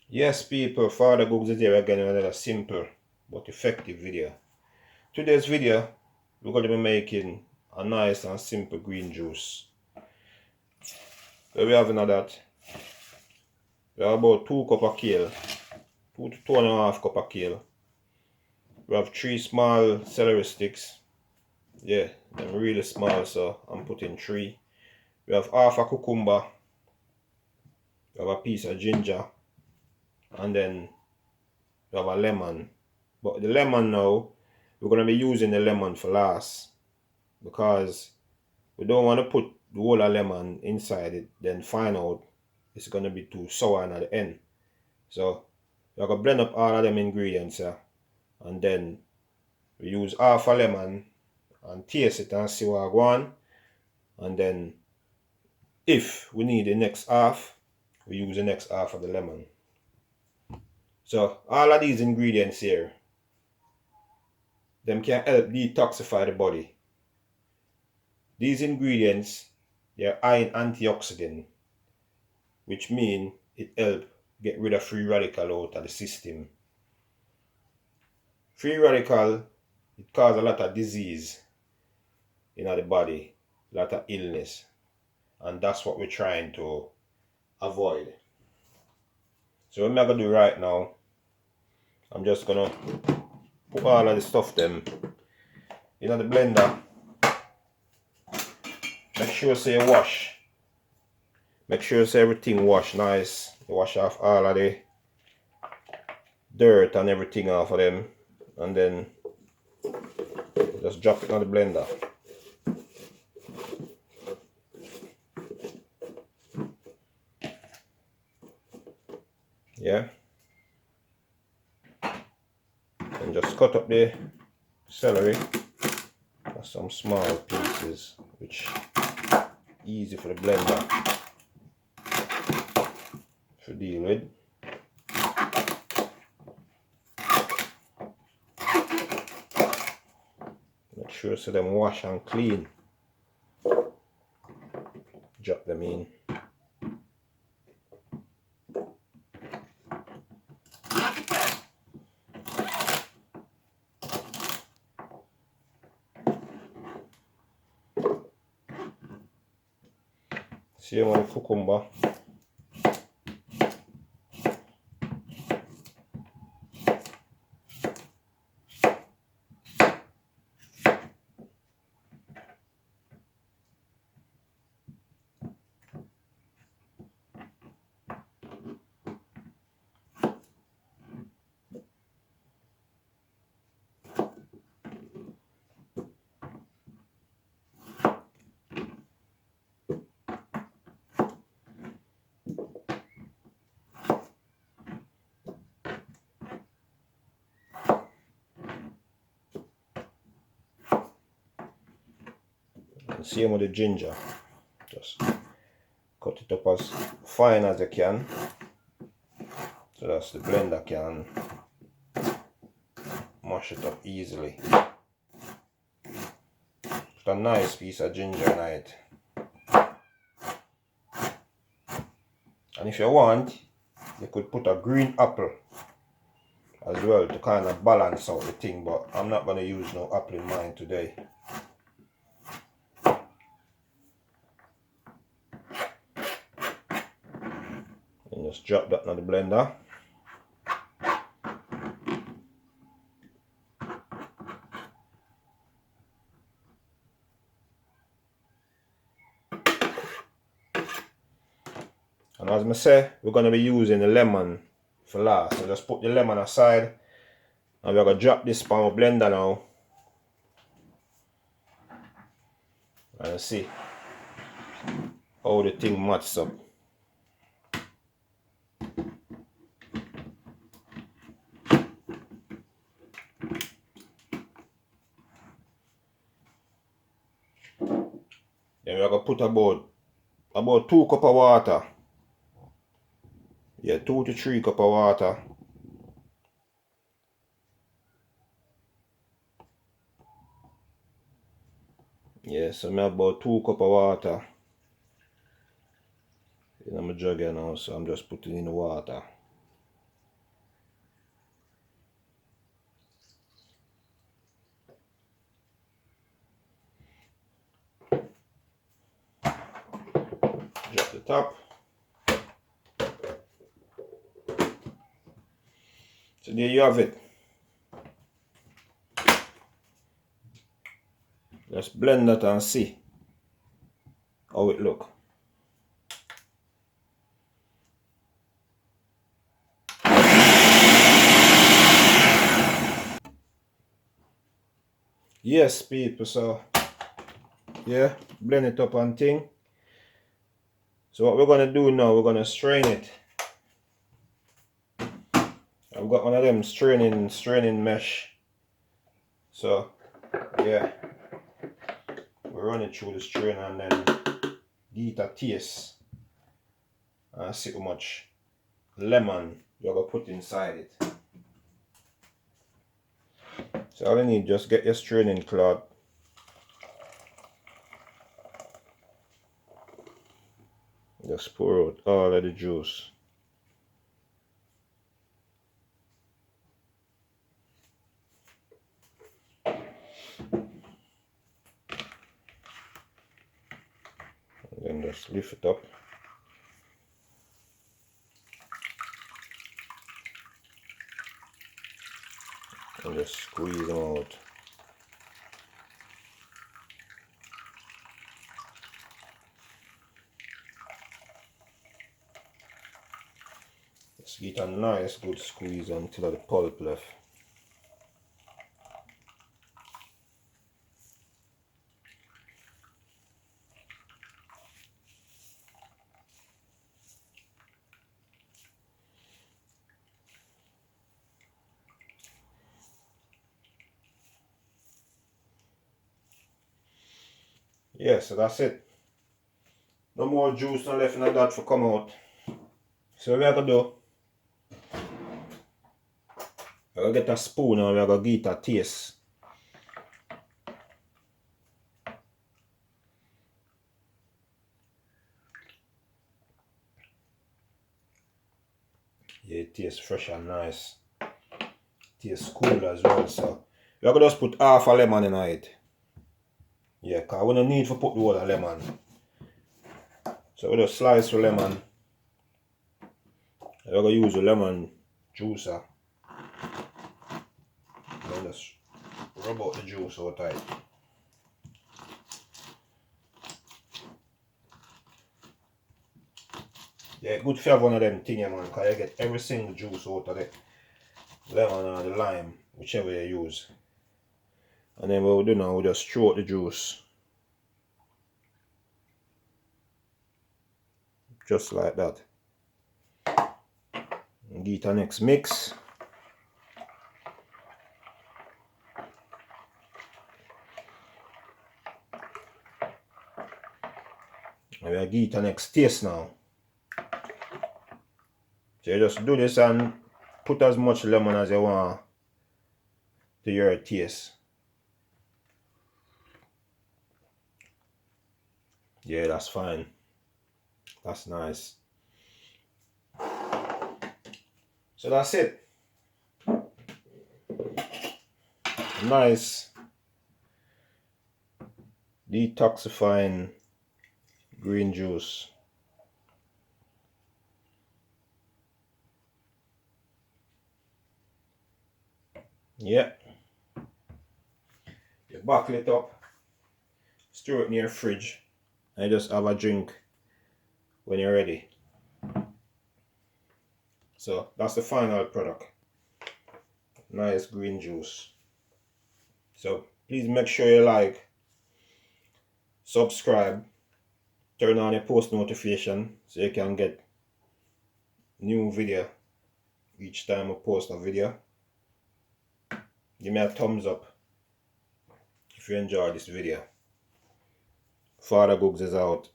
Yes people, FadaGugs is here again with another simple but effective video. Today's video, we're going to be making a nice and simple green juice. So we have that. We have about 2 cups of kale, 2 to 2.5 cups of kale. We have 3 small celery sticks. Yeah, they're really small, so I'm putting 3. We have half a cucumber. We have a piece of ginger. And then we have a lemon. But the lemon now, we're going to be using the lemon for last, because we don't want to put the whole of lemon inside it, then find out it's going to be too sour at the end. So we're going to blend up all of them ingredients here, and then we use half a lemon and taste it and see what I want. And then if we need the next half, we use the next half of the lemon. So all of these ingredients here, them can help detoxify the body. These ingredients, they're high in antioxidant, which means it helps get rid of free radical out of the system. Free radical, it causes a lot of disease in the body, a lot of illness, and that's what we're trying to avoid. So what I'm going to do right now, I'm just going to put all of the stuff them in the blender. Make sure say you wash. Make sure say everything wash nice. You wash off all of the dirt and everything off of them, and then just drop it on the blender. Yeah, and just cut up the celery for some small pieces, which easy for the blender to deal with. Make sure so them wash and clean. Drop them in. Same with the cucumber. And same with the ginger. Just cut it up as fine as you can, so that the blender can mash it up easily. Put a nice piece of ginger in it. And if you want, you could put a green apple as well to kind of balance out the thing, but I'm not going to use no apple in mine today. And just drop that in the blender. And as I say, we're going to be using the lemon for last. So just put the lemon aside, and we're going to drop this on our blender now. And see how the thing matches up. Then we're going to put about 2 cups of water. Yeah, 2 to 3 cups of water. Yeah, so I have about 2 cups of water in my jug here now, so I'm just putting in the water. top. So there you have it. Let's blend that and see how it look. Yes, people, so yeah, blend it up and thing. So what we're gonna do now, we're gonna strain it. I've got one of them straining mesh. So yeah, we run it through the strainer and then get a taste and see how much lemon you're gonna put inside it. So all you need, just get your straining cloth. Just pour out all of the juice. And then just lift it up. And just squeeze them out. Just get a nice good squeeze until the pulp left. Yeah, so that's it. No more juice no left in that for come out. So what we're gonna do, we're gonna get a spoon and we're gonna get a taste. Yeah, it tastes fresh and nice. Tastes cool as well. So we're gonna just put half a lemon in it. Yeah, because we don't need to put the whole lemon. So we just slice the lemon. We're gonna use the lemon juicer. And just rub out the juice out of it. Yeah, good to have one of them things, man, because you get every single juice out of the lemon or the lime, whichever you use. And then what we do now, we just throw out the juice. Just like that. And get our next mix. And we'll get our next taste now. So you just do this and put as much lemon as you want to your taste. Yeah, that's fine. That's nice. So that's it. Nice detoxifying green juice. Yeah. You buckle it up, store it near your fridge, and you just have a drink when you're ready. So that's the final product. Nice green juice. So please make sure you like, subscribe, turn on your post notification so you can get new video each time I post a video. Give me a thumbs up if you enjoyed this video. FadaGugs is out.